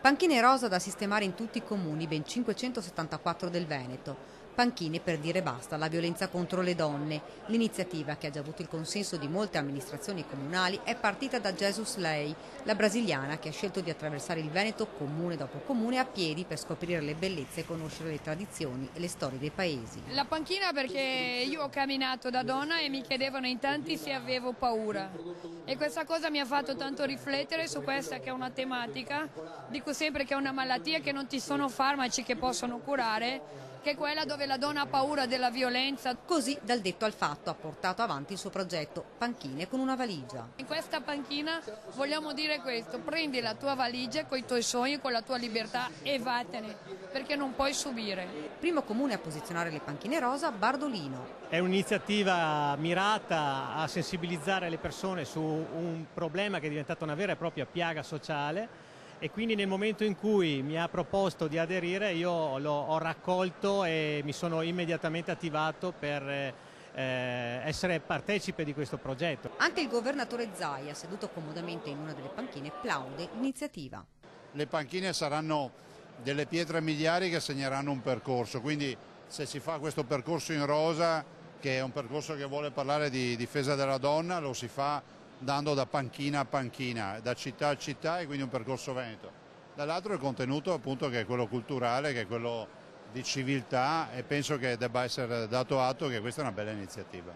Panchine rosa da sistemare in tutti i comuni, ben 574 del Veneto. Panchine per dire basta alla violenza contro le donne. L'iniziativa, che ha già avuto il consenso di molte amministrazioni comunali, è partita da Jesus Lei, la brasiliana che ha scelto di attraversare il Veneto comune dopo comune a piedi per scoprire le bellezze e conoscere le tradizioni e le storie dei paesi. La panchina perché io ho camminato da donna e mi chiedevano in tanti se avevo paura e questa cosa mi ha fatto tanto riflettere su questa che è una tematica, dico sempre che è una malattia che non ci sono farmaci che possono curare, che è quella dove la donna ha paura della violenza. Così, dal detto al fatto, ha portato avanti il suo progetto Panchine con una valigia. In questa panchina vogliamo dire questo: prendi la tua valigia con i tuoi sogni, con la tua libertà e vattene, perché non puoi subire. Primo comune a posizionare le panchine rosa, Bardolino. È un'iniziativa mirata a sensibilizzare le persone su un problema che è diventato una vera e propria piaga sociale, e quindi nel momento in cui mi ha proposto di aderire io ho raccolto e mi sono immediatamente attivato per essere partecipe di questo progetto. Anche il governatore Zaia, seduto comodamente in una delle panchine, plaude l'iniziativa. Le panchine saranno delle pietre miliari che segneranno un percorso, quindi se si fa questo percorso in rosa, che è un percorso che vuole parlare di difesa della donna, lo si fa andando da panchina a panchina, da città a città, e quindi un percorso veneto. Dall'altro il contenuto appunto, che è quello culturale, che è quello di civiltà, e penso che debba essere dato atto che questa è una bella iniziativa.